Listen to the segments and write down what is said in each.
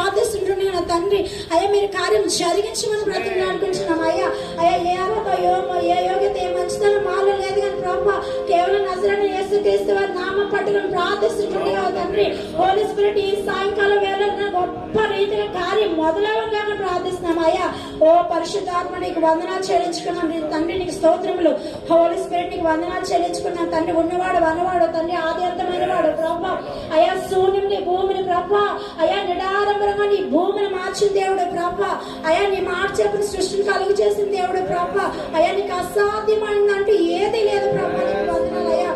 ప్రార్థిస్తుంటున్నాను తండ్రి. అయ్యా మీరు కార్యం జరిగించమని బ్రతిమలాడుకుంటున్నాం అయ్యా. అయ్యా ఏ అర్హత ఏ యోగ్యత ఏ మంచితనం మాలో లేదు కానీ ప్రభా కేవలం నజరేయుడైన యేసుక్రీస్తు వారి నామం పట్టుకొని ప్రార్థిస్తుంటున్నాం తండ్రి. హోలీ స్పిరిట్ ఈ సాయంకాలం వేళ గొప్ప రీతిగా కార్యం మొదలవగా ప్రార్థిస్తున్నాం అయ్యా. ఓ పరిశుద్ధాత్మ నీకు వందనాలు చెల్లించుకున్నాం తండ్రి, నీకు స్తోత్రములు. హోలీ స్పిరిట్ నీకు వందనాలు చెల్లించుకున్నాం తండ్రి. ఉన్నవాడు వనవాడు తండ్రి, ఆది అంతమైన వాడు ప్రభా. అయ్యా శూన్యం నీ భూమిని ప్రభా, అయ్యా నిడారంభరంగా నీ భూమిని మార్చిన దేవుడు ప్రభా. అయ్యా నీ మార్చేపుని సృష్టిని కలుగు చేసిన దేవుడు ప్రభా. అయ్యా నీకు అసాధ్యమైందంటూ ఏది లేదు ప్రభా, నీకు వందనాలు అయ్యా.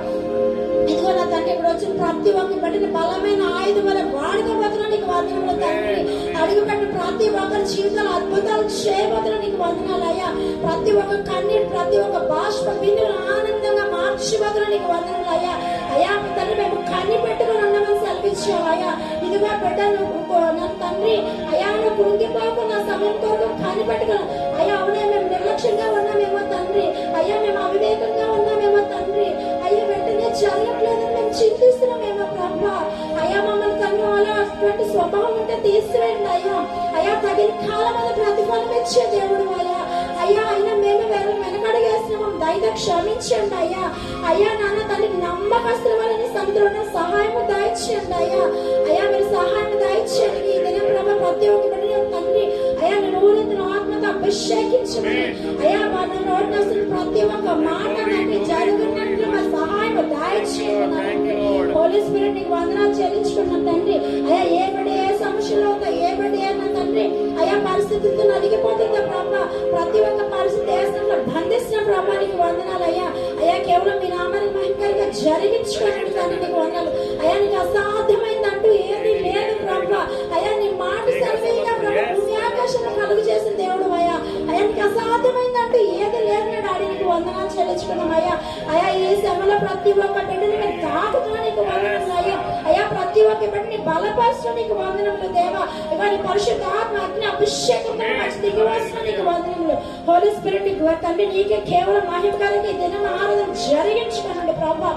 ఇదిగో నా తండ్రి ఇక్కడ వచ్చిన ప్రతి ఒక్కరి పట్టిన బలమైన ఆయుధం వల్ల వాడుకోబోతున్నా నీకు వందనములు తండ్రి. అడుగుపెట్టిన ప్రతి ఒక్కరి జీవితాలు అద్భుతాలు చేయబోతున్నా నీకు వందనాలు అయ్యా. ప్రతి ఒక్క కన్నీరు ప్రతి ఒక్క బాష్ప బిందువులు ఆనందంగా మార్చిపోతున్నా నీకు వందనాలు అయ్యా. అయ్యా తండ్రి మేము కన్ని పెట్టుకుని ఉండమని సెలవిచ్చావు అయ్యా. ఇదిగో బిడ్డను నన్ను తండ్రి అయ్యా నువ్వు కృంగిపోకుండా సమయం కొరకు కన్ని పెట్టుకున్నాం అయ్యా. అవునే మేము నిర్లక్ష్యంగా ఉన్నామేమో తండ్రి, అయ్యా మేము అవివేకంగా ఉన్నామేమో తండ్రి, అయ్యా వెంటనే జరగట్లేదని మేము చింతిస్తున్నామేమో ప్రభా. అయ్యా మమ్మల్ని తను అలా అటువంటి స్వభావం ఉంటే తీసివేయండి అయ్యా. అయ్యా తగిన కాలం మీద ప్రతిఫలం ఇచ్చే దేవుడు అయ్యా. అయ్యా అయినా మేము వెనకడుగేస్తున్నాం, దయతో క్షమించండి అయ్యా. అయ్యా నాన్న తల్లి నమ్మకస్తుల వాళ్ళని సంతులన సహాయం దయచేయండి అయ్యా. అయ్యా మీరు సహాయం దయచేయండి ఈ దినం ప్రభా. ప్రతి ఒక్కటి తండ్రి అయ్యా నేను ఊరితో ఆత్మతో అభిషేకించమని అయ్యా మన నోటి అసలు ప్రతి ఒక్క మాట నాకు జరుగుతున్నట్లు మా సహాయం దయచేయండి. హోలీ స్పిరిట్ నీకు వందనాలు చెల్లించుకున్నాను తండ్రి. అయ్యా ఏ బడి ఏ సమస్యలు అవుతాయి, ఏ బడి ఏనా తండ్రి అయ్యా పరిస్థితులతో నలిగిపోతుందా ప్రభా. ప్రతి ఒక్క పరిస్థితి దేశంలో బంధిస్తున్న ప్రభా నీకు వందనాలు అయ్యా. అయ్యా కేవలం మీ నామాన్ని మహిమకరంగా జరిగించుకోండి తండ్రి నీకు వందనాలు అయ్యా. నీకు అసాధ్యమైందంటూ ఏది లేదు ప్రభా. అయ్యా నీ మాట సర్వేగా ప్రభా భూమి ఆకాశాన్ని కలుగు చేసిన దేవుడు అయ్యా. అయ్యా నీకు అసాధ్యమైందంటూ ఏది లేదు డాడీ నీకు వందనాలు చెల్లించుకున్నాం అయ్యా. అయ్యా ఈ సమయంలో ప్రతి ఒక్క బిడ్డని మీరు తాకుతున్నా నీకు వందనములు అయ్యా. అయ్యా ప్రతి ఒక్క బిడ్డని బలపరుస్తున్నా నీకు వందనములు దేవా. ఇక నీ పరిశుద్ధ ఆత్మ అగ్ని అభిషేకం దిగివస్తున్నా నీకు వందనములు. హోలీ స్పిరిట్ నీకు తండ్రి నీకే కేవలం మహిమకరంగా ఈ దినం ఆరాధన జరిగించుకోనండి ప్రభా.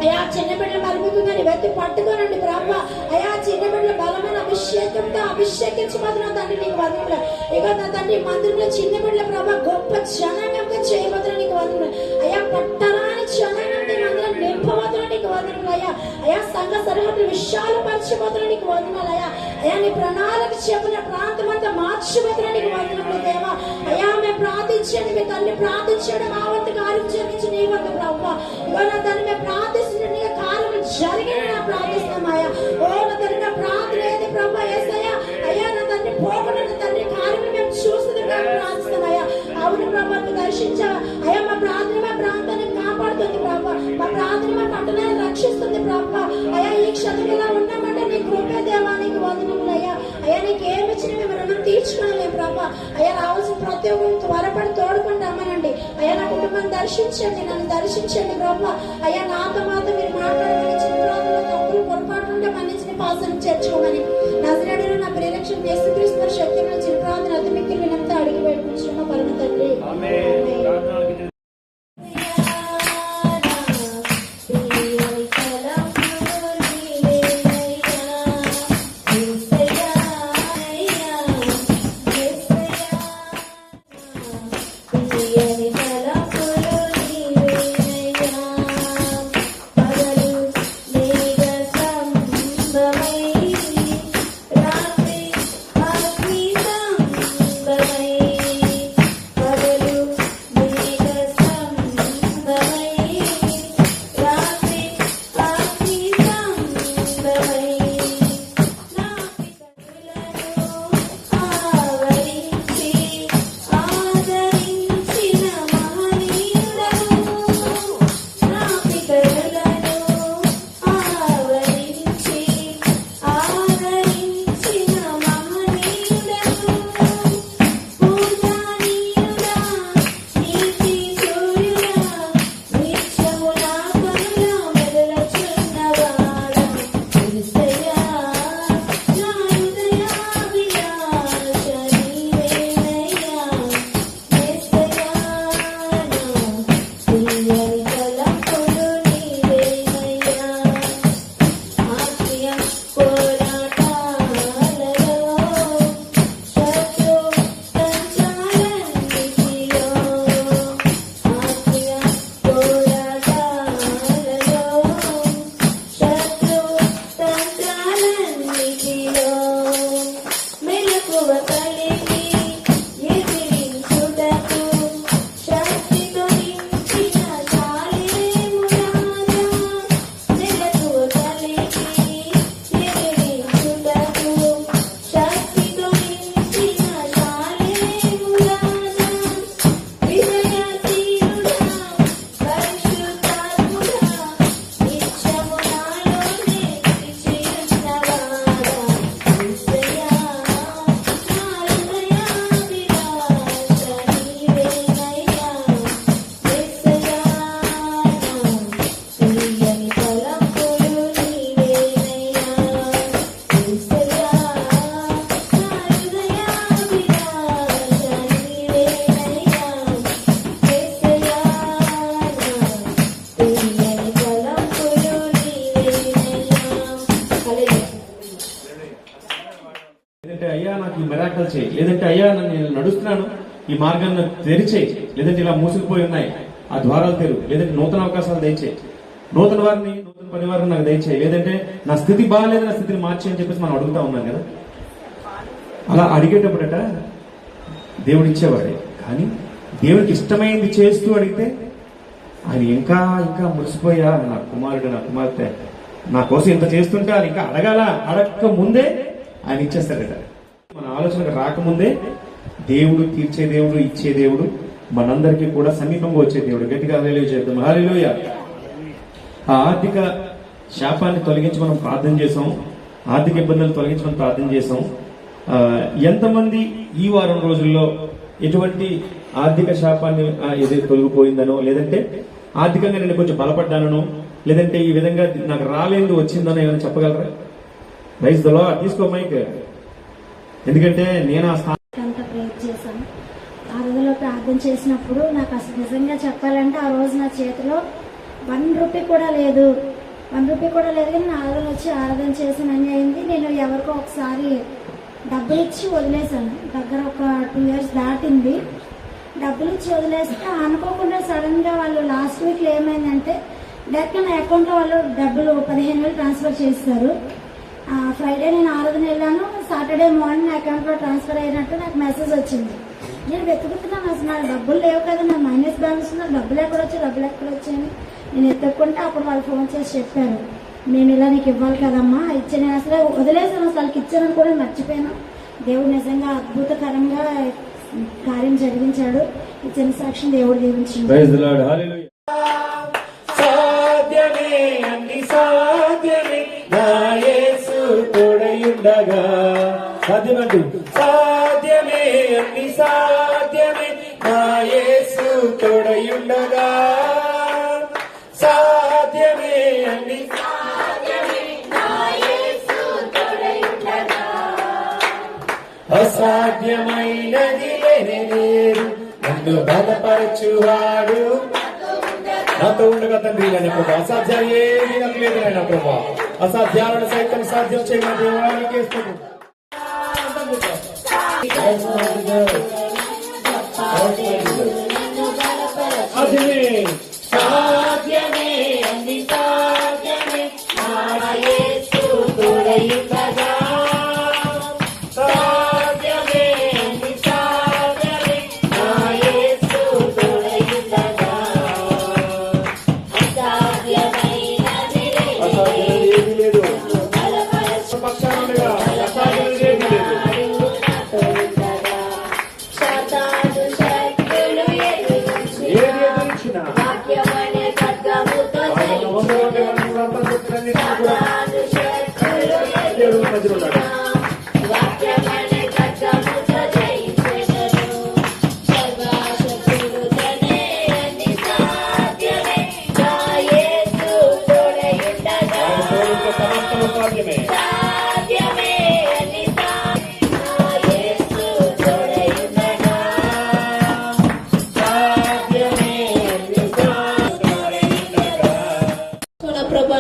అయ్యా చిన్న బిడ్డల మరుగుతుందని వెతి పట్టుకోనండి ప్రభా. అయ్యా చిన్న బిడ్డల బలమైన అభిషేకంతో అభిషేకించబోతున్నా తండ్రి నీకు వందనములు. ఇక నా తండ్రి మందిరంలో చిన్న బిడ్డల ప్రభా గొప్ప జనాంగంగా చేయబోతున్నా నీకు వందనములు అయ్యా. పట్టరాని జనాంగంతో మందిరం నింపబోతున్నా నీకు వందనములు అయ్యా. అయ్యా సంఘ సరిహద్దులు విశాల పరిచిపోతున్నా నీకు వందనాలు అయ్యా. అయ్యా నీ ప్రణాళిక చెప్పిన ప్రాంతం అంతా మార్చిపోతున్నా నీకు వందనములు దేవా. అయ్యా మేము ప్రార్థించండి, మీ తల్లి ప్రార్థించండి, మా వంతు కార్యం జరిగించి నీ వంతు ప్రభావ. ఇగో నా తల్లి మేము ప్రార్థిస్తున్న కార్యం జరిగిన నా ప్రార్థిస్తాం అయ్యా. ఓ నా తల్లి నా ప్రార్థన ఏది ప్రభా ఏసయ్యా. అయ్యా నా తండ్రి పోకుండా నా తండ్రి కార్యం మేము చూస్తుంది ప్రార్థిస్తాం అయ్యా. అవును ప్రభావం దర్శించావా అయ్యా. మా ప్రార్థన మా ప్రాంతాన్ని కాపాడుతుంది ప్రభా. మా ప్రార్థన మా పట్టణాన్ని రక్షిస్తుంది ప్రభా. అయ్యా ఈ క్షణంలో ఉన్నామంటే నీ కృపే దేవా నీకు వందనములు అయ్యా. అయ్యా నీకు ఏమి ఇచ్చిన మేము రుణం తీర్చుకోలేము ప్రభా. అయ్యా రావాల్సిన ప్రతి ఒక్కరిని త్వరపడి తోడుకొని రమ్మనండి అయ్యా. నా కుటుంబాన్ని దర్శించండి, నన్ను దర్శించండి ప్రభా. అయ్యా నాతో మాత్రం మీరు మాట్లాడమని చిన్న ప్రాంతంలో తప్పులు పొరపాటు ఉంటే మన్నించిన పాసనం చేర్చుకోమని నజరేయుడైన నా ప్రియరక్షణ యేసుక్రీస్తు శక్తిమైన చిన్న ప్రాంతం అతి మిక్కిలి వినంతా అడిగి పెట్టుకుంటున్న పరమ తండ్రి. Bye. అయ్యా నాకు ఈ మిరాకల్ చేయి, లేదంటే అయ్యా నేను నడుస్తున్నాను ఈ మార్గాన్ని తెరిచేయి, లేదంటే ఇలా మూసుకుపోయి ఉన్నాయి ఆ ద్వారాలు తెరు, లేదంటే నూతన అవకాశాలు దయచేయి, నూతన వారిని నూతన పని వారిని నాకు దయచేయి, లేదంటే నా స్థితి బాగాలేదు నా స్థితిని మార్చి అని చెప్పేసి మనం అడుగుతా ఉన్నాం కదా. అలా అడిగేటప్పుడట దేవుడు ఇచ్చేవాడే, కానీ దేవుడికి ఇష్టమైంది చేస్తూ అడిగితే ఆయన ఇంకా ఇంకా మురిసిపోయా, నా కుమారుడు నా కుమార్తె నా కోసం ఇంత చేస్తుంటే ఆయన ఇంకా అడగక ముందే ఆయన ఇచ్చేస్తాడట. మన ఆలోచనకు రాకముందే దేవుడు తీర్చే దేవుడు, ఇచ్చే దేవుడు, మనందరికీ కూడా సమీపంగా వచ్చే దేవుడు. గట్టిగా హల్లెలూయా చేద్దాం. హల్లెలూయా. ఆ ఆర్థిక శాపాన్ని తొలగించి మనం ప్రార్థన చేసాం, ఆర్థిక ఇబ్బందులు తొలగించి మనం ప్రార్థన చేసాం. ఎంతమంది ఈ వారం రోజుల్లో ఎటువంటి ఆర్థిక శాపాన్ని ఏదో తొలగిపోయిందనో, లేదంటే ఆర్థికంగా నేను కొంచెం బలపడ్డానో, లేదంటే ఈ విధంగా నాకు రాలేదు వచ్చిందనో ఏమైనా చెప్పగలరా? Rice the lord. తీసుకో మైక్. ఎందుకంటే నేను ఆ అంతా ప్రేయర్ చేశాను. ఆ రోజులో ప్రార్థన చేసినప్పుడు నాకు అసలు నిజంగా చెప్పాలంటే ఆ రోజు నా చేతిలో 1 రూపీ కూడా లేదు. 1 రూపీ కూడా లేదు, కానీ నా ఆరాధన వచ్చి ఆరాధన చేసానని అయింది. నేను ఎవరికో ఒకసారి డబ్బులు ఇచ్చి వదిలేశాను. దగ్గర ఒక 2 years దాటింది. డబ్బులు ఇచ్చి వదిలేస్తే అనుకోకుండా సడన్ గా వాళ్ళు లాస్ట్ వీక్ ఏమైందంటే డైరెక్ట్ నా అకౌంట్ లో వాళ్ళు డబ్బులు 15,000 ట్రాన్స్ఫర్ చేస్తారు. ఫ్రైడే నేను ఆరాధన వెళ్ళాను, సాటర్డే మార్నింగ్ నా అకౌంట్ లో ట్రాన్స్ఫర్ అయినట్టు నాకు మెసేజ్ వచ్చింది. నేను వెతుకుతున్నాను, అసలు నా డబ్బులు లేవు కదా, నా మైనస్ బ్యాలెన్స్ ఉన్న డబ్బులు ఎక్కడ వచ్చాయని నేను ఎత్తుక్కుంటే అప్పుడు వాళ్ళు ఫోన్ చేసి చెప్పారు, మేము ఇలా నీకు ఇవ్వాలి కదమ్మా ఇచ్చే. నేను అసలు వదిలేసాను, అసలు ఇచ్చానని కూడా మర్చిపోయాను. దేవుడు నిజంగా అద్భుతకరంగా కార్యం జరిగించాడు. ఈ చిన్న సాక్ష్యం దేవుడు దీవించింది. సాధ్యమే అన్ని సాధ్యమే నా యేసు తోడయుండగా. సాధ్యమంటూ సాధ్యమే అన్ని సాధ్యమే నా యేసు తోడయుండగా. సాధ్యమే అన్ని సాధ్యమే నా యేసు తోడయుండగా. అసాధ్యమైనది లేనే లేదు, నన్ను బలపరచువాడు నాతో ఉండగా తండ్రి. నేను ప్రభా అసాధ్యాలు ఏమీ నాకు లేదు నాయన ప్రభా. అసాధ్యాలను సైతం సాధ్యం చేయమని దేవానికి ఇస్తున్నాను. సాధ్యమే అన్ని సాధ్యమే నా యేసు తోడయుండగా. సాధ్యమే అన్ని సాధ్యమే నా యేసు తోడయుండగా. అసాధ్యమైనది ఏమీ లేదు, పక్షాలుగా అసాధ్యమైనది ఏమీ లేదు.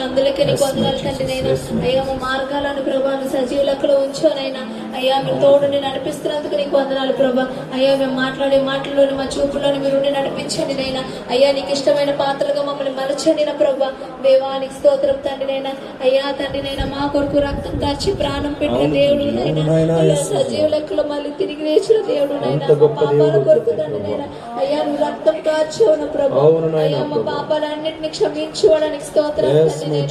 అందులోకి నీకు వందనాలు తండ్రి. నైనా అయ్యా మా మార్గాలను ప్రభా సజీవులక్కడ ఉంచోనైనా అయ్యా మీ తోడుని నడిపిస్తున్నందుకు నీకు వందనాలు ప్రభా. అయ్యా మేము మాట్లాడే మాటల్లోని మా చూపులోని మీరు నడిపించండి నైనా. అయ్యా నీకు ఇష్టమైన పాత్రలుగా మమ్మల్ని మలచండి నా ప్రభా. దేవానికి స్తోత్రం తండ్రి నైనా. అయ్యా తండ్రి నైనా మా కొరకు రక్తం కాచి ప్రాణం పెట్టిన దేవుడు నైనా. అయ్యా సజీవ లెక్కలో మళ్ళీ తిరిగి వేసిన దేవుడు నైనా. మా పాపాల కొరకు తండ్రి నైనా. అయ్యా నువ్వు రక్తం కాచావు నా ప్రభా. అయ్యా మా పాపాలన్నింటినీ క్షమించుకోవడానికి స్తోత్రం తండ్రి నైనా.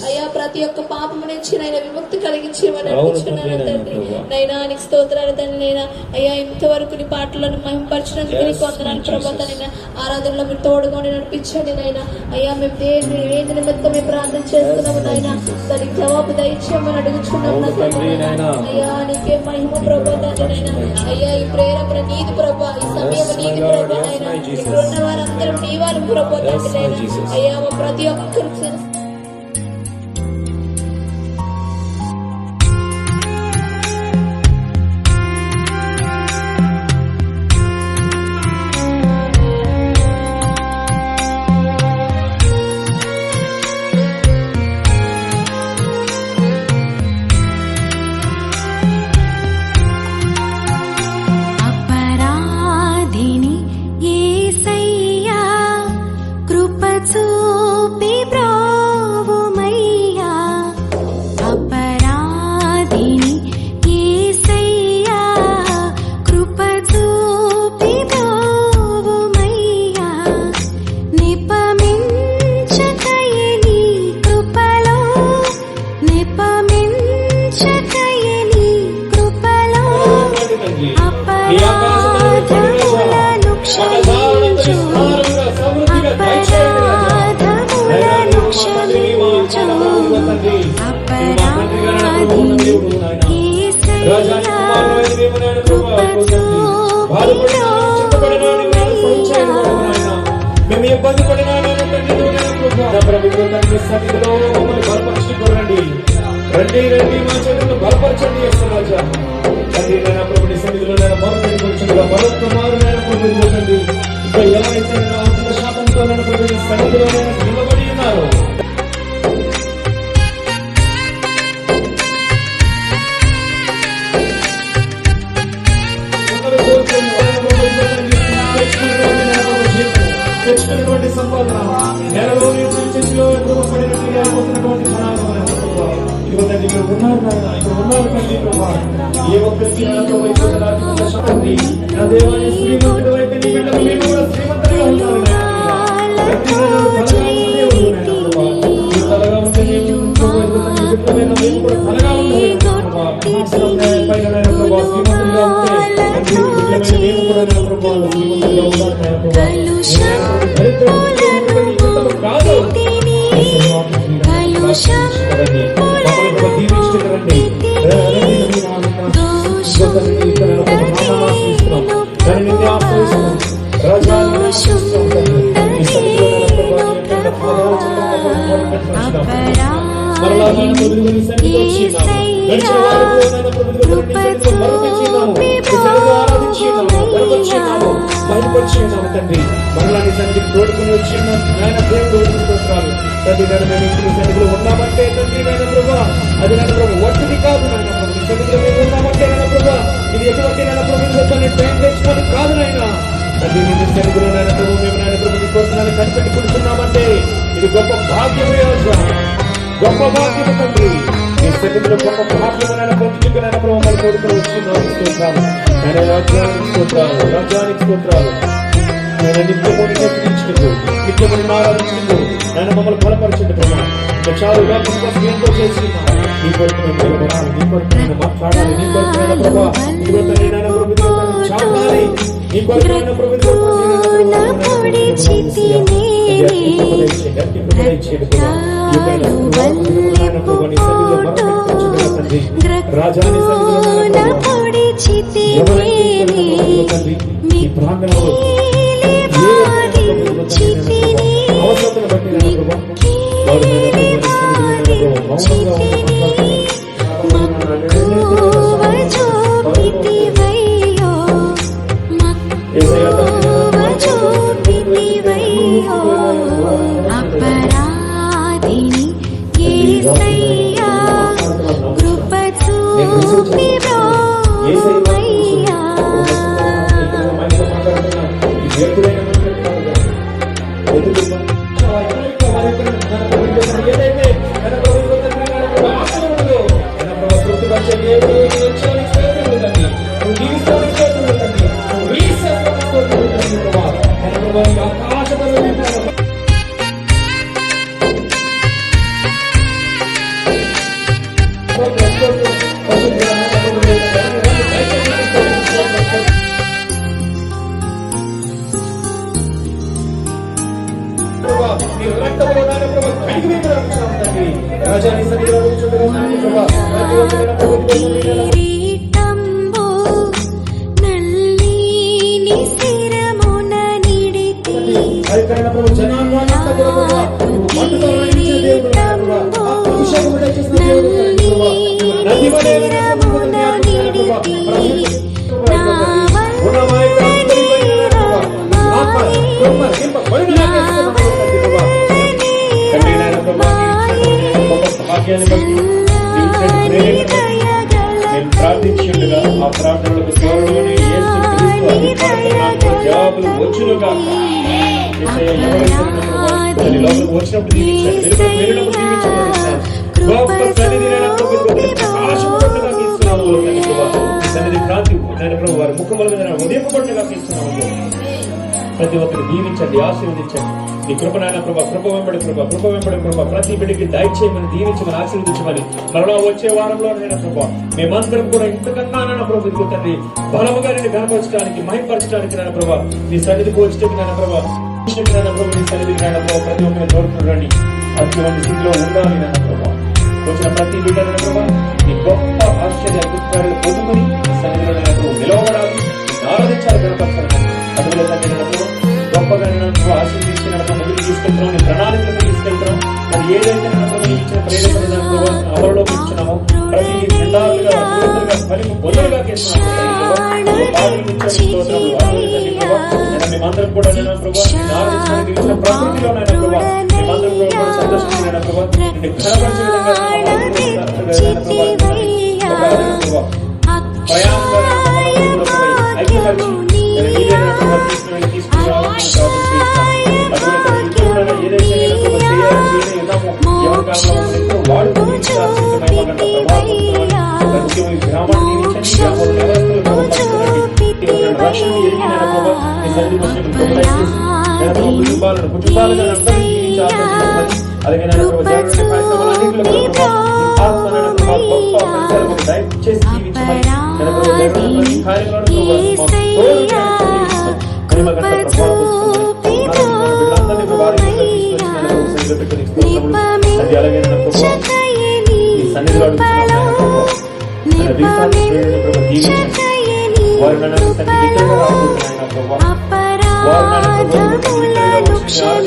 అయ్యా ప్రతి ఒక్క పాపము నుంచి నైనా విముక్తి కలిగించేమని అనిపించున్నాను తండ్రి నైనా. నీకు స్తోత్రాలు తండ్రి నైనా. అయ్యా ఇంతవరకు నీ పాటలను మహిమపరిచినందుకు నీకు వందనాలు ప్రభా. నైనా ఆరాధనలో మీరు తోడుగా నడిపించండి నైనా. అయ్యా మేము ఏది నిమిత్తం మేము ప్రార్థన చేస్తున్నాము నైనా, దానికి జవాబు దయచేయమని అడుగుచున్నాము నా తండ్రి నైనా. అయ్యా నీకే మహిమ ప్రభా తండ్రి నైనా. అయ్యా ఈ ప్రేరణ నీది ప్రభా, ఈ సమయం నీది ప్రభా నైనా. ఇక్కడ ఉన్న వారందరూ నీ వారు ప్రభా తండ్రి నైనా. అయ్యా మా ప్రతి ఒక్కరు ఉన్న దేవుడు నాయన. రాజాని కుమారుడైన దేవుడు నాయన ప్రభా, బాధపడిన చింతపడిన సహించేది నాయన. మేము ఇబ్బంది పడినా ప్రభుత్వ తండ్రి సన్నిధిలో మమ్మల్ని బలపరచుకోరండి. రండి రండి మా చేతులను బలపరచండి రాజా. తండ్రి నాయన ప్రభుని సన్నిధిలో నేను మొదలుపెట్టుకుంటున్నా మరొక మారు నేను ప్రభుత్వండి. ఇంకా ఎలా అయితే నేను ఆత్మ శాతంతో నేను ప్రభుని సన్నిధిలో నేను నిలబడి ఉన్నారు. తెచ్చుకున్నటువంటి సంపాదన నెలలో చర్చలో పడినట్టుగా అయిపోతున్నటువంటి జనాలు ఇదిగోండి ఇక్కడ ఉన్నారు నాయన, ఇక్కడ ఉన్నారు తండ్రి ప్రభా. ఏ ఒక్కరికి శక్తి నా దేవాన్ని శ్రీమంతుడు అయితే నీ బిడ్డలు మేము కూడా శ్రీమంతులుగా ఉన్నారు తలగా ఉంటే మేము కూడా తలగా ఉండాలి పైన ప్రభా శ్రీమంతులుగా ఉంటే మేము కూడా ప్రభావ శ్రీమంతులుగా ఉండాలి కాదు మరలా మన ప్రభుత్వం సన్నిధికి వచ్చినాము. గడిచిన వారంలో బయలుపరిచినాము తండ్రి. మరలా నీ సన్నిధికి తోడుకుని వచ్చినాము నాయన. దేవుడు స్తోత్రాలు తండ్రి. నేను మీ సన్నిధిలో ఉన్నామంటే తండ్రి నాయన ప్రభా, అది నాయన ప్రభు ఒట్టిది కాదు నాయన ప్రభు. నీ సన్నిధిలో మేము ఉన్నామంటే నాయన ప్రభా, ఇది ఎటువంటి నాయన ప్రభు టైం తెచ్చుకొని కాదు నాయన తండ్రి. నీ సన్నిధిలో నాయన ప్రభు మేము నాయన ప్రభు నీ కోరుతున్నాను కనిపెట్టి కూర్చున్నామంటే ఇది గొప్ప భాగ్యమే, గొప్ప భాగ్యము తండ్రి. నీ సన్నిధిలో గొప్ప భాగ్యమైన పొందుకు నాయన ప్రభు మమ్మల్ని కోరుకుని వచ్చినాము. స్తోత్రాలు నేను రాజ్యానికి స్తోత్రాలు, రాజ్యానికి స్తోత్రాలు. నేను నిత్యముని హెచ్చరించుటకు, నిత్యముని ఆరాధించుటకు నేను మమ్మల్ని బలపరచండి ప్రభా. ఇంకా చాలు ఎంతో చేసి నీ కొరకు నేను నిలబడాలి, నీ కొరకు నేను మాట్లాడాలి, నీ కొరకు నేను ప్రభా చాలాలి, నీ కొరకు నేను ప్రభుత్వం రాజాని ఈ ప్రాంగణంలో అవసరతను బట్టి రాజాని సన్నిధిలో నేను ప్రార్థించుండగా ఆ ప్రార్థనలకు త్వరలోనే జవాబులు వచ్చునుగా వచ్చినప్పుడు గొప్ప సన్నిధి క్రాంతి వారి ముఖముల మీద ఉదయపడినగా ఇస్తున్నాము. ప్రతి ఒక్కరు దీవించండి, ఆశీర్వదించండి. నీ కృపనాయన ప్రభా, కృప వెంబడి ప్రభా ప్రతి బిడ్డకి దయచేయమని, దీవించమని, ఆశీర్వదించమని మరలా వచ్చే వారంలో నైనా ప్రభా మేమందరం కూడా ఇంతకన్నా నాయన ప్రభు తండ్రి బలముగా నేను కనపరచడానికి, మహింపరచడానికి నాయన ప్రభా నీ సన్నిధికి వచ్చేటప్పుడు నాయన ప్రభా నీ సన్నిధికి నాయన ప్రభావ ప్రతి ఒక్కరిని తోడుకుని అటువంటి స్థితిలో ఉండాలి నాయన ప్రభా. వచ్చిన ప్రతి బిడ్డ ప్రభా నీ మేమందరం కూడా నేను ప్రభావ ఇచ్చిన ప్రకృతిలో నేను ప్రభావ మేమందరం కూడా సంతోషమైన ప్రభావ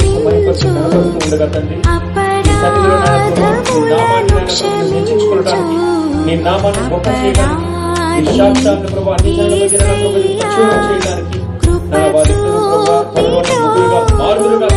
నిన్ను కనపరిచే విధంగా ఉండగా తండ్రి నీ నామాన్ని గొప్ప చేయడానికి నీ సాక్షాత్ ప్రభావ అన్ని చేయడానికి మారుగా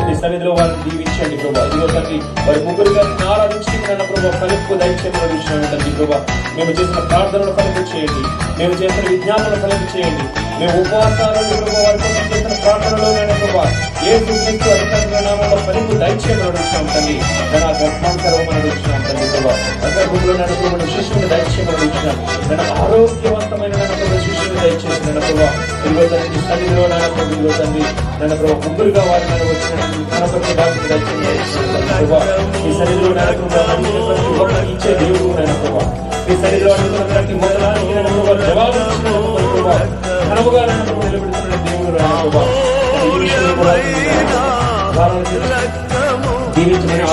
నీ సన్నిధిలో వారిని దీవించండి ప్రభావ. ఇదిగో తండ్రి వారి ముగ్గురుగా ఆరాధించుకున్న ప్రభావ ఫలింపు దయచేయమని తండ్రి ప్రభావ. మేము చేసిన ప్రార్థనలు ఫలింపు చేయండి, మేము చేసిన విజ్ఞాపనలు ఫలింపు చేయండి, మేము ఉపవాసాలను ప్రభావ వారి కోసం చేసిన ప్రార్థనలోనైనా ప్రభావ యేసు క్రీస్తు అధికారుల నామంలో ఫలింపు దయచేయమని అడుగుతున్నాం తండ్రి. నా గర్భాంతరమని అడుగుతున్నాం తండ్రి ప్రభావ. అగర్భంలో నన్ను శిష్యుని దయచేయమని అడుగుతున్నాం. నన్ను ఆరోగ్యవంతమైన శిష్యుని దయచేసి నన్ను ప్రభావ. ఇదిగో తండ్రి సన్నిధిలో నన్ను ప్రభు తండ్రి నన్ను ప్రభావ ముగ్గురుగా వారి నన్ను వచ్చిన ఈ సన్నిధిలో ఇచ్చే దేవుడు నన్ను ప్రభావ. ఈ సన్నిధిలో ప్రతి మొదలానికి జవాబు ఘనముగా నన్ను నిలబెడుతున్న దేవుడు నన్ను ప్రభావ. దీవించమని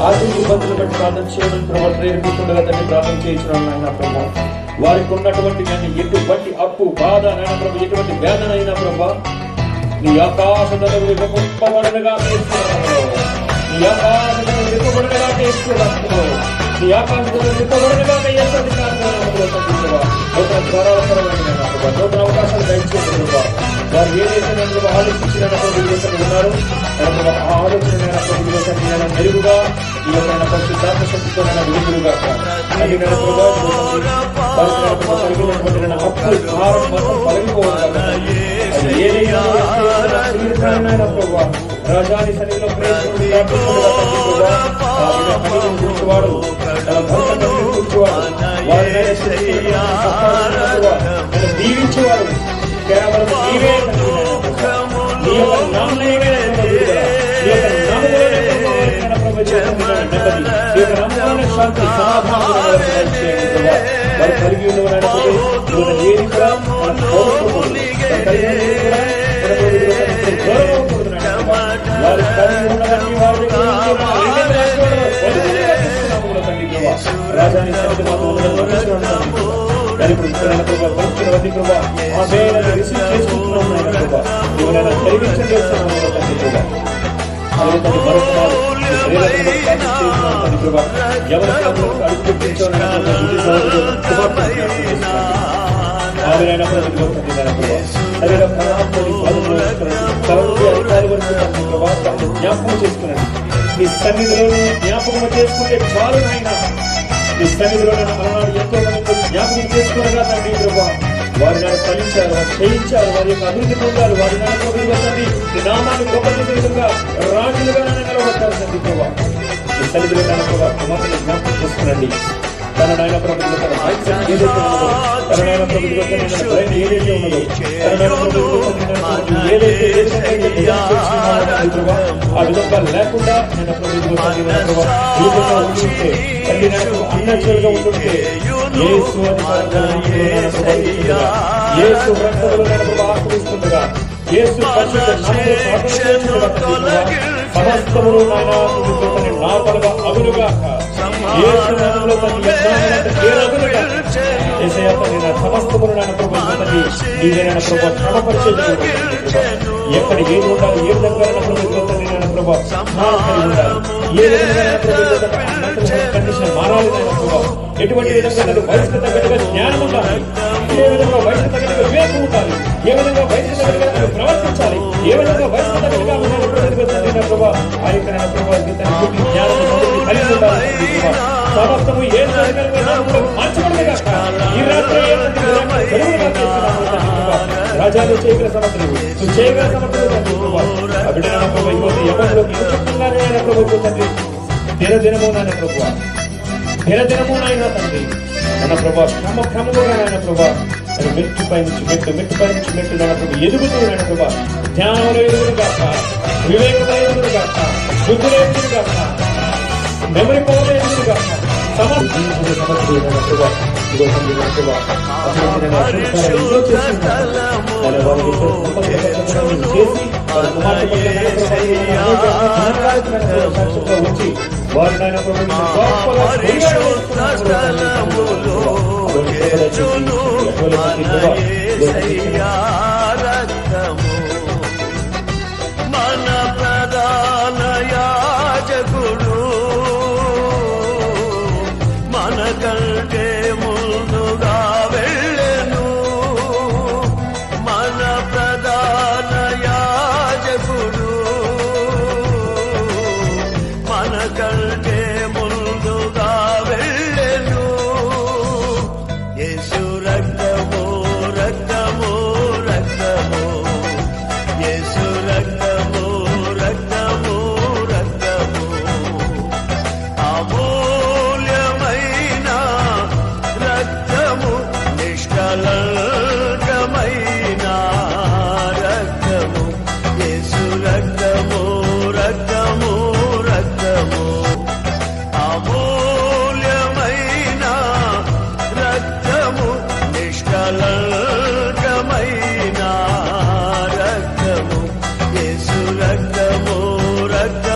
ఆర్థిక ఇబ్బందులు బట్టి ప్రార్థన చేయడం ప్రభావ ప్రేరేపిస్తుండగా తండ్రి ప్రార్థన చేయించున్నాను ఆయన ప్రభావ. వారికి ఉన్నటువంటి కానీ ఎటువంటి అప్పు బాధ నాయన ప్రభు ఎటువంటి వేదన అయినా ప్రభావ నీ ఆకాశ విప్పబడనగా నీ ఆకాశ విప్పబడనగా నీ ఆకాశ విప్పబడనగా నూతన అవకాశాలు దయచేసిన వారు ఏదైతే ఆలోచించిన ఉన్నారు ఆ ఆలోచన మెరుగుగా ఈ యొక్క పరిశుద్ధాత్మ శక్తితో వెలుగుగా రాజాని సన్నిధిలో కూర్చువాడు దీవించేవాడు కేవలం నీవే నీ యొక్క నామమే శాంతి వారు కలిగి రాజాని రిసీవ్ చేసుకుంటున్నాం జ్ఞాపకం చేసుకున్నాడు. నీ సన్నిధిలో జ్ఞాపకం చేసుకుంటే చాలు నాయన. నీ సన్నిధిలో మరణాలు ఎంతో మంది జ్ఞాపకం చేసుకున్నగా తండ్రి ప్రభావ. వారి నాన్న ఫలించారు, వారు చేయించారు, వారి యొక్క అభివృద్ధి పొందారు. వారి నాన్న తండ్రి నీ నామాన్ని గొప్ప విధంగా రాజులుగా నిలబడతారు తండ్రి ప్రభావ. ఈ సన్నిధిలో నాన్న ప్రభావ కుమార్తెను జ్ఞాపకం చేసుకునండి. తన నాయన ప్రభుత్వం తన మైత్యం ఏదైతే ఉన్నదో, తన నాయన ప్రభుత్వం భయం ఏదైతే ఉన్నదో, తన నాయన ప్రభుత్వం ఏదైతే ఆ విధంగా లేకుండా నేను ప్రభుత్వం ఉంటుంటే తల్లి నాకు అన్నచులుగా ఉంటుంటే యేసు రక్తంలో నేను ఆశ్రయిస్తుండగా యేసు పరిశుద్ధ నామములో ప్రార్థన చేస్తున్నాను తండ్రి. సమస్తమును నాయన తండ్రి నా పలుగా అగునుగాక. యేసు నామములో తండ్రి యెహోవానంత పేరగునుగాక. యేసయ్య తండ్రి నా సమస్తమును నాయన ప్రభు తండ్రి నీవే నాయన ప్రభు క్రమపరిచేది. ఎక్కడ ఏది ఉండాలి, ఏ విధంగా ప్రభు తండ్రి నాయన ప్రభు ఉండాలి, ఏ విధంగా కండిషన్ మారాలి నాయన ప్రభు. ఎటువంటి విధంగా వయసుకు తగ్గట్టుగా జ్ఞానం ఉండాలి, ఏ విధంగా వయసుకు తగ్గట్టుగా వివేకం ఉండాలి, ఏ విధంగా వయసుకు తగ్గట్టుగా ప్రవర్తించాలి, ఏ విధంగా వయసుకు తగ్గట్టుగా ప్రభావ ఆ యొక్క జ్ఞానం కలిగి ఉండాలి. సమస్తము ఏ మార్చబడగా ఈ రాత్రి రాజాలు చేయగల సమర్థులు, నువ్వు చేయగల సమర్థులు ఆ బిడ్డ ఎవరిలోకి చెప్తున్నారే ఆయన ప్రభు తండ్రి. దినదినము నాయన ప్రభు, దినదినము నాయన తండ్రి మన ప్రభా క్రమముగా నాయన ప్రభా మెట్టుపై నుంచి మెట్టు నాయన ప్రభు ఎదుగుతూ నాయన ప్రభా జ్ఞానంలో ఎదుగును గాక, వివేకంలో ఎదుగును గాక, బుద్ధిలో ఎదుగును గాక, మెమరీ పవర్లో ఎదుగును గాక. వచ్చి వారు నాయన ప్రభు